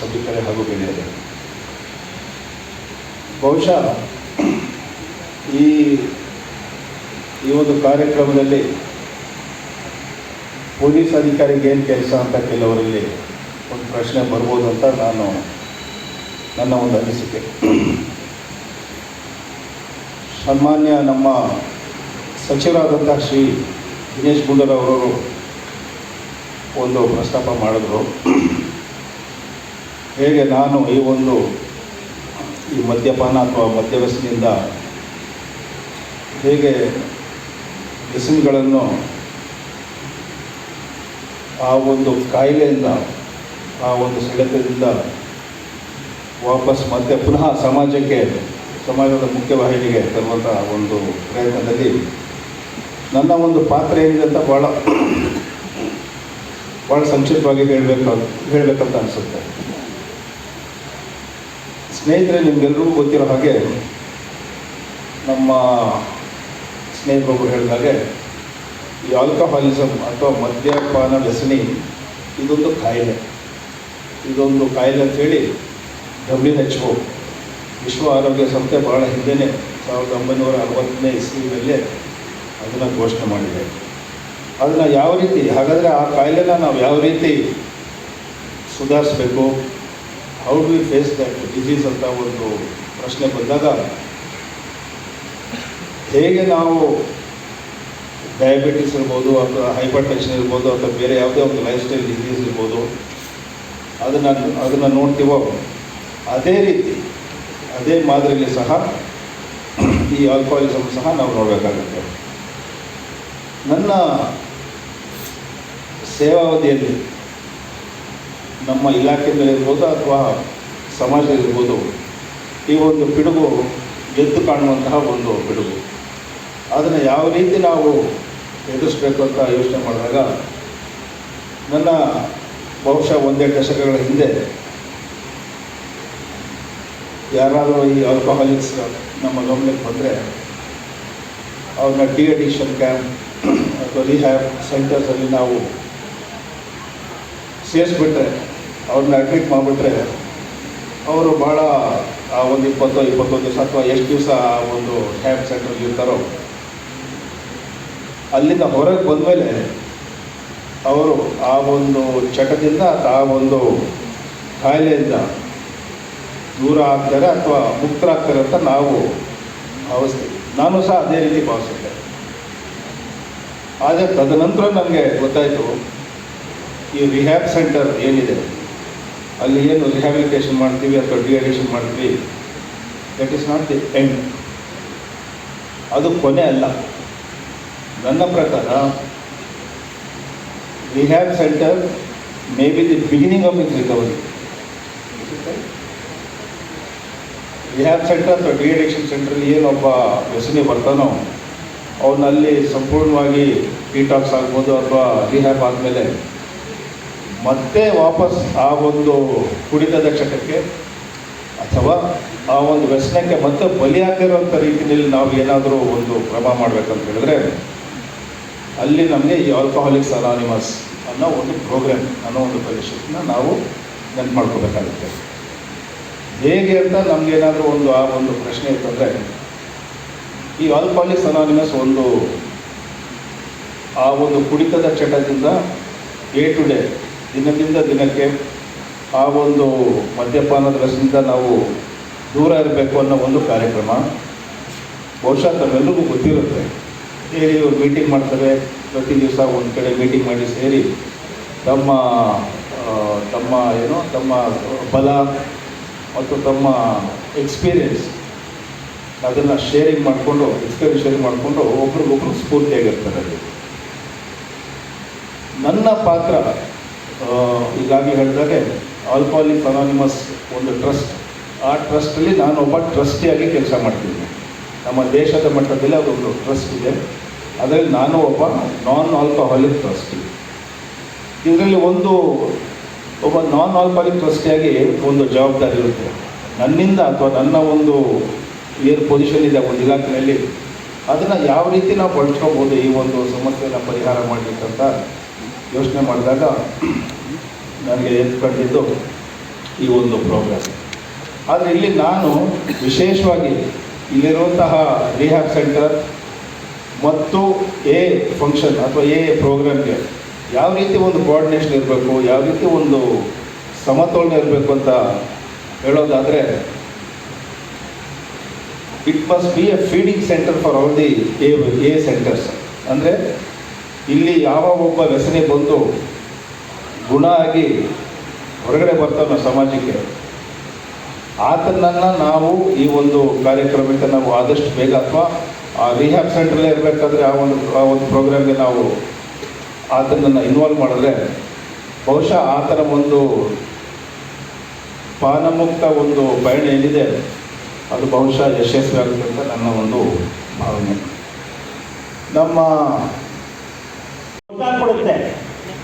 ಸಭಿಕರೇ ಹಾಗೂ ಗೆಳೆಯರೇ, ಬಹುಶಃ ಈ ಒಂದು ಕಾರ್ಯಕ್ರಮದಲ್ಲಿ ಪೊಲೀಸ್ ಅಧಿಕಾರಿಗೆ ಏನು ಕೆಲಸ ಅಂತ ಕೆಲವರಲ್ಲಿ ಒಂದು ಪ್ರಶ್ನೆ ಬರ್ಬೋದು ಅಂತ ನನ್ನ ಒಂದು ಅನಿಸಿಕೆ. ಸನ್ಮಾನ್ಯ ನಮ್ಮ ಸಚಿವರಾದಂಥ ಶ್ರೀ ದಿನೇಶ್ ಗುಂಡೂರಾವ್ ಒಂದು ಪ್ರಸ್ತಾಪ ಮಾಡಿದ್ರು. ಹೇಗೆ ನಾನು ಈ ಮದ್ಯಪಾನ ಅಥವಾ ಮದ್ಯವ್ಯಸನಿಂದ ಹೇಗೆ ವ್ಯಸನಿಗಳನ್ನು ಆ ಒಂದು ಕಾಯಿಲೆಯಿಂದ, ಆ ಒಂದು ಸೆಳೆತದಿಂದ ವಾಪಸ್ ಮತ್ತೆ ಪುನಃ ಸಮಾಜದ ಮುಖ್ಯವಾಹಿನಿಗೆ ತರುವಂಥ ಒಂದು ಪ್ರಯತ್ನದಲ್ಲಿ ನನ್ನ ಒಂದು ಪಾತ್ರ ಏನಿದೆ ಅಂತ ಭಾಳ ಸಂಕ್ಷಿಪ್ತವಾಗಿ ಹೇಳಬೇಕಂತ ಅನಿಸುತ್ತೆ. ಸ್ನೇಹಿತರೆ, ನಿಮಗೆಲ್ಲರಿಗೂ ಗೊತ್ತಿರೋ ಹಾಗೆ, ನಮ್ಮ ಸ್ನೇಹಿತರೊಬ್ಬರು ಹೇಳಿದಾಗೆ, ಈ ಆಲ್ಕಹಾಲಿಸಮ್ ಅಥವಾ ಮದ್ಯಪಾನ ವ್ಯಸನಿ ಇದೊಂದು ಕಾಯಿಲೆ ಅಂಥೇಳಿ WHO ವಿಶ್ವ ಆರೋಗ್ಯ ಸಂಸ್ಥೆ ಭಾಳ ಹಿಂದೆಯೇ 1960ನೇ ಇಸ್ವಿಯಲ್ಲೇ ಅದನ್ನು ಘೋಷಣೆ ಮಾಡಿದೆ. ಅದನ್ನು ಯಾವ ರೀತಿ, ಹಾಗಾದರೆ ಆ ಕಾಯಿಲೆನ ನಾವು ಯಾವ ರೀತಿ ಸುಧಾರಿಸಬೇಕು, how do we face that disease ಅಂತ ಒಂದು ಪ್ರಶ್ನೆ ಬಂದಾಗ, ಹೇಗೆ ನಾವು ಡಯಾಬಿಟಿಸ್ ಇರ್ಬೋದು ಅಥವಾ ಹೈಪರ್ ಟೆನ್ಷನ್ ಇರ್ಬೋದು ಅಥವಾ ಬೇರೆ ಯಾವುದೇ ಒಂದು ಲೈಫ್ ಸ್ಟೈಲ್ ಡಿಸೀಸ್ ಇರ್ಬೋದು, ಅದನ್ನು ನೋಡ್ತೀವೋ ಅದೇ ರೀತಿ, ಅದೇ ಮಾದರಿಯಲ್ಲಿ ಸಹ ಈ ಆಲ್ಕೋಹಾಲಿಸಮ್ ಸಹ ನಾವು ನೋಡಬೇಕಾಗುತ್ತೆ. ನನ್ನ ಸೇವಾವಧಿಯಲ್ಲಿ ನಮ್ಮ ಇಲಾಖೆಯಲ್ಲಿರ್ಬೋದು ಅಥವಾ ಸಮಾಜದಲ್ಲಿರ್ಬೋದು ಈ ಒಂದು ಪಿಡುಗು ಎದ್ದು ಕಾಣುವಂತಹ ಒಂದು ಪಿಡುಗು, ಅದನ್ನು ಯಾವ ರೀತಿ ನಾವು ಎದುರಿಸಬೇಕು ಅಂತ ಯೋಚನೆ ಮಾಡಿದಾಗ, ನನ್ನ ಬಹುಶಃ 1-2 ದಶಕಗಳ ಹಿಂದೆ ಯಾರಾದರೂ ಈ ಆಲ್ಕೋಹಾಲಿಕ್ಸ್ ನಮ್ಮ ಗಮನಕ್ಕೆ ಬಂದರೆ ಅವ್ರನ್ನ ಡಿಅಡಿಕ್ಷನ್ ಕ್ಯಾಂಪ್ ಅಥವಾ ರಿಹ್ಯಾಬ್ ಸೆಂಟರ್ಸಲ್ಲಿ ನಾವು ಸೇರಿಸ್ಬಿಟ್ರೆ, ಅವ್ರನ್ನ ಅಡ್ಮಿಟ್ ಮಾಡಿಬಿಟ್ರೆ, ಅವರು ಭಾಳ ಆ ಒಂದು 20-21 ದಿವಸ ಅಥವಾ ಎಷ್ಟು ದಿವಸ ಆ ಒಂದು ರಿಹ್ಯಾಬ್ ಸೆಂಟ್ರಲ್ಲಿ ಇರ್ತಾರೋ, ಅಲ್ಲಿಂದ ಹೊರಗೆ ಬಂದಮೇಲೆ ಅವರು ಆ ಒಂದು ಚಟದಿಂದ, ಆ ಒಂದು ಕಾಯಿಲೆಯಿಂದ ದೂರ ಆಗ್ತಾರೆ ಅಥವಾ ಮುಕ್ತರಾಗ್ತಾರೆ ಅಂತ ನಾವು ಭಾವಿಸ್ತೀವಿ. ನಾನು ಸಹ ಅದೇ ರೀತಿ ಭಾವಿಸಿದ್ದೆ. ಆದರೆ ತದನಂತರ ನನಗೆ ಗೊತ್ತಾಯಿತು, ಈ ರಿಹ್ಯಾಬ್ ಸೆಂಟರ್ ಏನಿದೆ, ಅಲ್ಲಿ ಏನು ರಿಹ್ಯಾಬಿಲಿಟೇಷನ್ ಮಾಡ್ತೀವಿ ಅಥವಾ ಡಿಅಡಿಕ್ಷನ್ ಮಾಡ್ತೀವಿ, that is not the end, ಅದು ಕೊನೆ ಅಲ್ಲ. ನನ್ನ ಪ್ರಕಾರ rehab centre may be the beginning of is recovery. Rehab centre ಅಥವಾ ಡಿಅಡಿಕ್ಷನ್ ಸೆಂಟ್ರಲ್ಲಿ ಏನೊಬ್ಬ ವ್ಯಸನಿ ಬರ್ತಾನೋ, ಅವನಲ್ಲಿ ಸಂಪೂರ್ಣವಾಗಿ ಡಿಟಾಕ್ಸ್ ಆಗ್ಬೋದು ಅಥವಾ ರಿಹ್ಯಾಬ್ ಆದಮೇಲೆ ಮತ್ತೆ ವಾಪಸ್ ಆ ಒಂದು ಕುಡಿತದ ಚಟಕ್ಕೆ ಅಥವಾ ಆ ಒಂದು ವ್ಯಸನಕ್ಕೆ ಮತ್ತೆ ಬಲಿಯಾಗಿರೋಂಥ ರೀತಿಯಲ್ಲಿ ನಾವು ಏನಾದರೂ ಒಂದು ಕ್ರಮ ಮಾಡಬೇಕಂತ ಹೇಳಿದ್ರೆ, ಅಲ್ಲಿ ನಮಗೆ ಈ ಆಲ್ಕೋಹಾಲಿಕ್ಸ್ ಅನಾನಿಮಸ್ ಅನ್ನೋ ಒಂದು ಪ್ರೋಗ್ರಾಮ್, ಅನ್ನೋ ಒಂದು ಪರಿಷತ್ನ ನಾವು ನೆನ್ಪು ಮಾಡ್ಕೋಬೇಕಾಗುತ್ತೆ. ಹೇಗೆ ಅಂತ ನಮಗೇನಾದರೂ ಆ ಒಂದು ಪ್ರಶ್ನೆ ಇತ್ತಂದರೆ, ಈ ಆಲ್ಕೋಹಾಲಿಕ್ಸ್ ಅನಾನಿಮಸ್ ಆ ಒಂದು ಕುಡಿತದ ಚಟದಿಂದ ಡೇ ಟು ಡೇ, ದಿನದಿಂದ ದಿನಕ್ಕೆ ಆ ಒಂದು ಮದ್ಯಪಾನದ ವ್ಯಸನದಿಂದ ನಾವು ದೂರ ಇರಬೇಕು ಅನ್ನೋ ಒಂದು ಕಾರ್ಯಕ್ರಮ. ಬಹುಶಃ ತಮ್ಮೆಲ್ಲರಿಗೂ ಗೊತ್ತಿರುತ್ತೆ. ಸೇರಿ ಇವರು ಮೀಟಿಂಗ್ ಮಾಡ್ತಾರೆ, ಪ್ರತಿ ದಿವಸ ಒಂದು ಕಡೆ ಮೀಟಿಂಗ್ ಮಾಡಿ ಸೇರಿ ತಮ್ಮ ಬಲ ಮತ್ತು ತಮ್ಮ ಎಕ್ಸ್ಪೀರಿಯೆನ್ಸ್ ಅದನ್ನು ಶೇರಿಂಗ್ ಮಾಡಿಕೊಂಡು ಒಬ್ರಿಗೊಬ್ರು ಸ್ಫೂರ್ತಿಯಾಗಿರ್ತಾರೆ. ಅಲ್ಲಿ ನನ್ನ ಪಾತ್ರ ಈಗಾಗಲೇ ಹೇಳಿದಾಗೆ, ಆಲ್ಕೋಹಾಲಿಕ್ಸ್ ಅನಾನಿಮಸ್ ಒಂದು ಟ್ರಸ್ಟ್, ಆ ಟ್ರಸ್ಟಲ್ಲಿ ನಾನು ಒಬ್ಬ ಟ್ರಸ್ಟಿಯಾಗಿ ಕೆಲಸ ಮಾಡ್ತೀನಿ. ನಮ್ಮ ದೇಶದ ಮಟ್ಟದಲ್ಲಿ ಅದೊಂದು ಟ್ರಸ್ಟ್ ಇದೆ, ಅದರಲ್ಲಿ ನಾನು ಒಬ್ಬ ನಾನ್ ಆಲ್ಕೋಹಾಲಿಕ್ ಟ್ರಸ್ಟಿ. ಇದರಲ್ಲಿ ಒಬ್ಬ ನಾನ್ ಆಲ್ಕೋಹಾಲಿಕ್ ಟ್ರಸ್ಟಿಯಾಗಿ ಒಂದು ಜವಾಬ್ದಾರಿ ಇರುತ್ತೆ ನನ್ನಿಂದ, ಅಥವಾ ನನ್ನ ಏನು ಪೊಸಿಷನ್ ಇದೆ ಒಂದು ಇಲಾಖೆಯಲ್ಲಿ, ಅದನ್ನು ಯಾವ ರೀತಿ ನಾವು ಬಳಸ್ಕೋಬೋದು ಈ ಒಂದು ಸಮಸ್ಯೆನ ಪರಿಹಾರ ಮಾಡಲಿಕ್ಕಂತ ಯೋಚನೆ ಮಾಡಿದಾಗ ನನಗೆ ಎತ್ಕೊಂಡಿದ್ದು ಈ ಒಂದು ಪ್ರೋಗ್ರಾಮ್. ಆದರೆ ಇಲ್ಲಿ ನಾನು ವಿಶೇಷವಾಗಿ ಇಲ್ಲಿರುವಂತಹ ರಿಹ್ಯಾಬ್ ಸೆಂಟರ್ ಮತ್ತು ಎ ಫಂಕ್ಷನ್ ಅಥವಾ ಎ ಪ್ರೋಗ್ರಾಮ್ಗೆ ಯಾವ ರೀತಿ ಒಂದು ಕೋಆರ್ಡಿನೇಷನ್ ಇರಬೇಕು, ಯಾವ ರೀತಿ ಒಂದು ಸಮತೋಲನ ಇರಬೇಕು ಅಂತ ಹೇಳೋದಾದರೆ, it must be A feeding centre for all the A centres. ಅಂದರೆ ಇಲ್ಲಿ ಯಾವ ಒಬ್ಬ ವ್ಯಸನಿ ಬಂದು ಗುಣ ಆಗಿ ಹೊರಗಡೆ ಬರ್ತಾವೆ ಸಮಾಜಕ್ಕೆ, ಆತನನ್ನು ನಾವು ಈ ಒಂದು ಕಾರ್ಯಕ್ರಮಕ್ಕೆ ನಾವು ಆದಷ್ಟು ಬೇಗ ಅಥವಾ ಆ ರಿಹ್ಯಾಬ್ ಸೆಂಟ್ರಲ್ಲೇ ಇರಬೇಕಾದ್ರೆ ಆ ಒಂದು ಪ್ರೋಗ್ರಾಮ್ಗೆ ನಾವು ಆತನನ್ನು ಇನ್ವಾಲ್ವ್ ಮಾಡಿದ್ರೆ ಬಹುಶಃ ಆತನ ಒಂದು ಪಾನಮುಕ್ತ ಒಂದು ಪಯಣ ಏನಿದೆ ಅದು ಬಹುಶಃ ಯಶಸ್ವಿ ಆಗುತ್ತೆ ಅಂತ ನನ್ನ ಒಂದು ಭಾವನೆ. ನಮ್ಮ ಗೊತ್ತಾಗ್ಬಿಡುತ್ತೆ,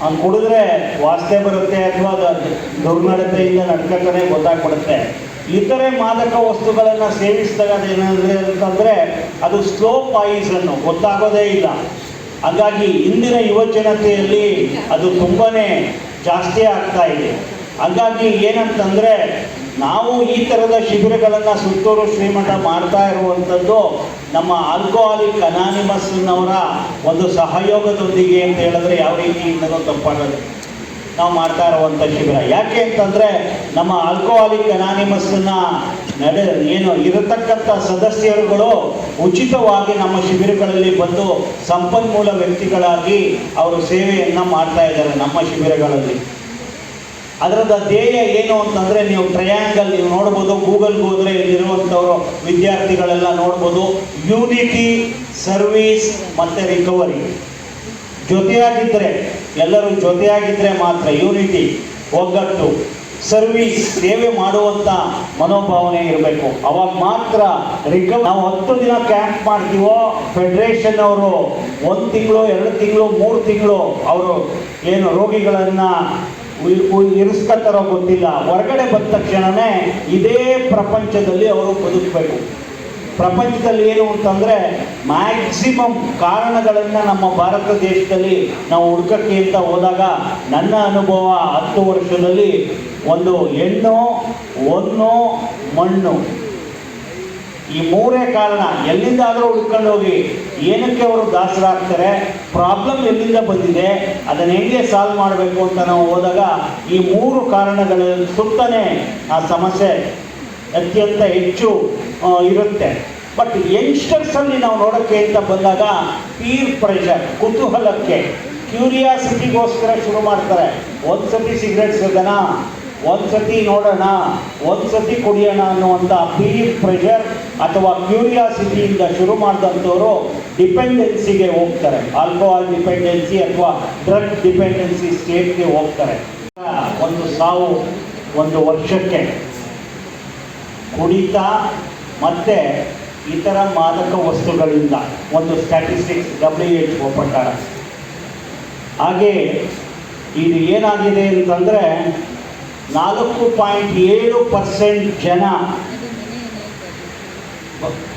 ಅವ್ನು ಕುಡಿದ್ರೆ ವಾಸನೆ ಬರುತ್ತೆ ಅಥವಾ ದುರ್ನಡತೆಯಿಂದ ನಡ್ಕತಾನೆ ಗೊತ್ತಾಗ್ಬಿಡುತ್ತೆ. ಇತರೆ ಮಾದಕ ವಸ್ತುಗಳನ್ನು ಸೇವಿಸಿದಾಗ ಅದೇನಾದ್ರೆ ಅಂತಂದರೆ ಅದು ಸ್ಲೋ ಪಾಯಿಸನ್ನು ಗೊತ್ತಾಗೋದೇ ಇಲ್ಲ. ಹಾಗಾಗಿ ಇಂದಿನ ಯುವ ಜನತೆಯಲ್ಲಿ ಅದು ತುಂಬಾ ಜಾಸ್ತಿ ಆಗ್ತಾ ಇದೆ. ಹಾಗಾಗಿ ಏನಂತಂದರೆ ನಾವು ಈ ಥರದ ಶಿಬಿರಗಳನ್ನು ಸುತ್ತೂರು ಶ್ರೀಮಠ ಮಾಡ್ತಾ ಇರುವಂಥದ್ದು ನಮ್ಮ ಆಲ್ಕೋಹಾಲಿಕ್ ಅನಾನಿಮಸ್ನವರ ಒಂದು ಸಹಯೋಗದೊಂದಿಗೆ ಅಂತ ಹೇಳಿದ್ರೆ ಯಾವ ರೀತಿಯಿಂದಲೂ ತಪ್ಪಾಗದು. ನಾವು ಮಾಡ್ತಾ ಇರುವಂಥ ಶಿಬಿರ ಯಾಕೆ ಅಂತಂದರೆ ನಮ್ಮ ಆಲ್ಕೋಹಾಲಿಕ್ ಅನಾನಿಮಸ್ನ ಏನು ಇರತಕ್ಕಂಥ ಸದಸ್ಯರುಗಳು ಉಚಿತವಾಗಿ ನಮ್ಮ ಶಿಬಿರಗಳಲ್ಲಿ ಬಂದು ಸಂಪನ್ಮೂಲ ವ್ಯಕ್ತಿಗಳಾಗಿ ಅವರು ಸೇವೆಯನ್ನು ಮಾಡ್ತಾ ಇದ್ದಾರೆ ನಮ್ಮ ಶಿಬಿರಗಳಲ್ಲಿ. ಅದರದ ಧ್ಯೇಯ ಏನು ಅಂತಂದರೆ ನೀವು ಟ್ರಯಾಂಗಲ್ ನೀವು ನೋಡ್ಬೋದು, ಗೂಗಲ್ಗೆ ಹೋದರೆ ಇಲ್ಲಿರುವಂಥವರು ವಿದ್ಯಾರ್ಥಿಗಳೆಲ್ಲ ನೋಡ್ಬೋದು. ಯೂನಿಟಿ, ಸರ್ವೀಸ್ ಮತ್ತು ರಿಕವರಿ ಜೊತೆಯಾಗಿದ್ದರೆ, ಎಲ್ಲರೂ ಜೊತೆಯಾಗಿದ್ದರೆ ಮಾತ್ರ ಯೂನಿಟಿ ಒಗ್ಗಟ್ಟು, ಸರ್ವೀಸ್ ಸೇವೆ ಮಾಡುವಂಥ ಮನೋಭಾವನೆ ಇರಬೇಕು. ಅವಾಗ ಮಾತ್ರ ನಾವು 10 ದಿನ ಕ್ಯಾಂಪ್ ಮಾಡ್ತೀವೋ ಫೆಡರೇಷನ್ ಅವರು 1 ತಿಂಗಳು 2 ತಿಂಗಳು 3 ತಿಂಗಳು ಅವರು ಏನು ರೋಗಿಗಳನ್ನು ಇರಿಸ್ಕೊತಾರೋ ಗೊತ್ತಿಲ್ಲ, ಹೊರಗಡೆ ಬಂದ ತಕ್ಷಣವೇ ಇದೇ ಪ್ರಪಂಚದಲ್ಲಿ ಅವರು ಬದುಕಬೇಕು. ಪ್ರಪಂಚದಲ್ಲಿ ಏನು ಅಂತಂದರೆ ಮ್ಯಾಕ್ಸಿಮಮ್ ಕಾರಣಗಳನ್ನು ನಮ್ಮ ಭಾರತ ದೇಶದಲ್ಲಿ ನಾವು ಹುಡುಕಕ್ಕೆ ಅಂತ ಹೋದಾಗ ನನ್ನ ಅನುಭವ 10 ವರ್ಷದಲ್ಲಿ ಒಂದು ಹೆಣ್ಣು, ಹೊನ್ನು, ಮಣ್ಣು, ಈ 3 ಕಾರಣ. ಎಲ್ಲಿಂದಾದರೂ ಹುಡ್ಕೊಂಡು ಹೋಗಿ ಏನಕ್ಕೆ ಅವರು ದಾಸರಾಗ್ತಾರೆ, ಪ್ರಾಬ್ಲಮ್ ಎಲ್ಲಿಂದ ಬಂದಿದೆ, ಅದನ್ನು ಹೆಂಗೆ ಸಾಲ್ವ್ ಮಾಡಬೇಕು ಅಂತ ನಾವು ಹೋದಾಗ ಈ 3 ಕಾರಣಗಳ ಸುತ್ತನೇ ಆ ಸಮಸ್ಯೆ ಅತ್ಯಂತ ಹೆಚ್ಚು ಇರುತ್ತೆ. ಬಟ್ ಯಂಗ್ಸ್ಟರ್ಸಲ್ಲಿ ನಾವು ನೋಡೋಕ್ಕೆ ಅಂತ ಬಂದಾಗ ಪೀರ್ ಪ್ರೆಷರ್, ಕುತೂಹಲಕ್ಕೆ, ಕ್ಯೂರಿಯಾಸಿಟಿಗೋಸ್ಕರ ಶುರು ಮಾಡ್ತಾರೆ. ಒಂದು ಸತಿ ಸಿಗರೇಟ್ ಸೇದೋಣ, ಒಂದು ಸತಿ ನೋಡೋಣ, ಒಂದು ಸತಿ ಕುಡಿಯೋಣ ಅನ್ನುವಂಥ ಪೀರ್ ಪ್ರೆಷರ್ ಅಥವಾ ಕ್ಯೂರಿಯಾಸಿಟಿಯಿಂದ ಶುರು ಮಾಡಿದಂಥವರು ಡಿಪೆಂಡೆನ್ಸಿಗೆ ಹೋಗ್ತಾರೆ. ಆಲ್ಕೋಹಾಲ್ ಡಿಪೆಂಡೆನ್ಸಿ ಅಥವಾ ಡ್ರಗ್ ಡಿಪೆಂಡೆನ್ಸಿ ಸ್ಟೇಟ್ಗೆ ಹೋಗ್ತಾರೆ. ಒಂದು ಸಾವು ಒಂದು ವರ್ಷಕ್ಕೆ ಕುಡಿತ ಮತ್ತು ಇತರ ಮಾದಕ ವಸ್ತುಗಳಿಂದ ಒಂದು ಸ್ಟ್ಯಾಟಿಸ್ಟಿಕ್ಸ್ WHO ಪ್ರಕಾರ. ಹಾಗೆ ಇದು ಏನಾಗಿದೆ ಅಂತಂದರೆ 4.7% ಜನ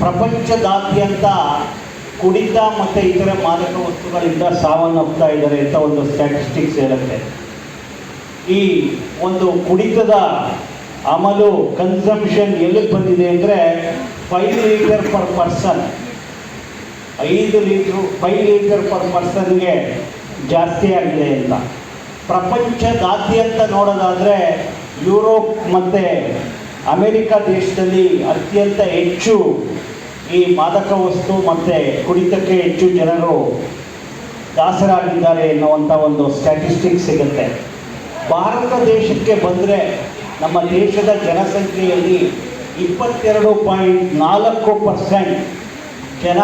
ಪ್ರಪಂಚದಾದ್ಯಂತ ಕುಡಿತ ಮತ್ತು ಇತರ ಮಾದಕ ವಸ್ತುಗಳಿಂದ ಸಾವನ್ನಪ್ತಾ ಇದ್ದಾರೆ ಅಂತ ಒಂದು ಸ್ಟ್ಯಾಟಿಸ್ಟಿಕ್ಸ್ ಹೇಳುತ್ತೆ. ಈ ಒಂದು ಕುಡಿತದ ಅಮಲು ಕನ್ಸಂಪ್ಷನ್ ಎಲ್ಲಿಗೆ ಬಂದಿದೆ ಅಂದರೆ 5 litre per person, 5 litre per ಪರ್ಸನ್ಗೆ ಜಾಸ್ತಿ ಆಗಿದೆ ಅಂತ. ಪ್ರಪಂಚದಾದ್ಯಂತ ನೋಡೋದಾದರೆ ಯುರೋಪ್ ಮತ್ತು ಅಮೇರಿಕ ದೇಶದಲ್ಲಿ ಅತ್ಯಂತ ಹೆಚ್ಚು ಈ ಮಾದಕ ವಸ್ತು ಮತ್ತು ಕುಡಿತಕ್ಕೆ ಹೆಚ್ಚು ಜನರು ದಾಸರಾಗಿದ್ದಾರೆ ಎನ್ನುವಂಥ ಒಂದು ಸ್ಟ್ಯಾಟಿಸ್ಟಿಕ್ಸ್ ಸಿಗುತ್ತೆ. ಭಾರತ ದೇಶಕ್ಕೆ ಬಂದರೆ ನಮ್ಮ ದೇಶದ ಜನಸಂಖ್ಯೆಯಲ್ಲಿ 22.4% ಜನ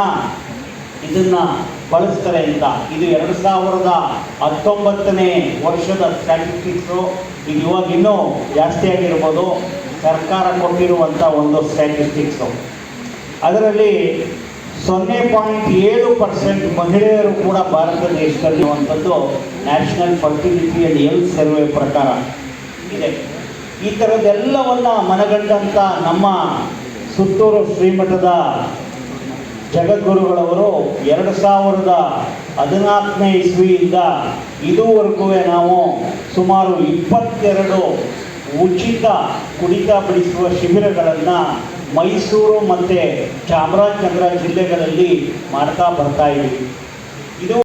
ಇದನ್ನು ಬಳಸ್ತಾರೆ ಅಂತ. ಇದು 2019ನೇ ವರ್ಷದ ಸ್ಟ್ಯಾಟಿಸ್ಟಿಕ್ಸು. ಇದು ಇವಾಗ ಇನ್ನೂ ಜಾಸ್ತಿ ಆಗಿರ್ಬೋದು, ಸರ್ಕಾರ ಕೊಟ್ಟಿರುವಂಥ ಒಂದು ಸ್ಟ್ಯಾಟಿಸ್ಟಿಕ್ಸು. ಅದರಲ್ಲಿ 0.7% ಮಹಿಳೆಯರು ಕೂಡ ಭಾರತ ದೇಶದಲ್ಲಿ ಇರುವಂಥದ್ದು national fertility and health survey ಪ್ರಕಾರ ಇದೆ. ಈ ಥರದ್ದೆಲ್ಲವನ್ನು ಮನಗಂಡಂಥ ನಮ್ಮ ಸುತ್ತೂರು ಶ್ರೀಮಠದ ಜಗದ್ಗುರುಗಳವರು 2014ನೇ ಇಸ್ವಿಯಿಂದ ಇದುವರೆಗೂ ನಾವು ಸುಮಾರು 22 ಉಚಿತ ಕುಡಿತ ಬಿಡಿಸುವ ಶಿಬಿರಗಳನ್ನು ಮೈಸೂರು ಮತ್ತು ಚಾಮರಾಜನಗರ ಜಿಲ್ಲೆಗಳಲ್ಲಿ ಮಾಡ್ತಾ ಬರ್ತಾ ಇದ್ದೀವಿ.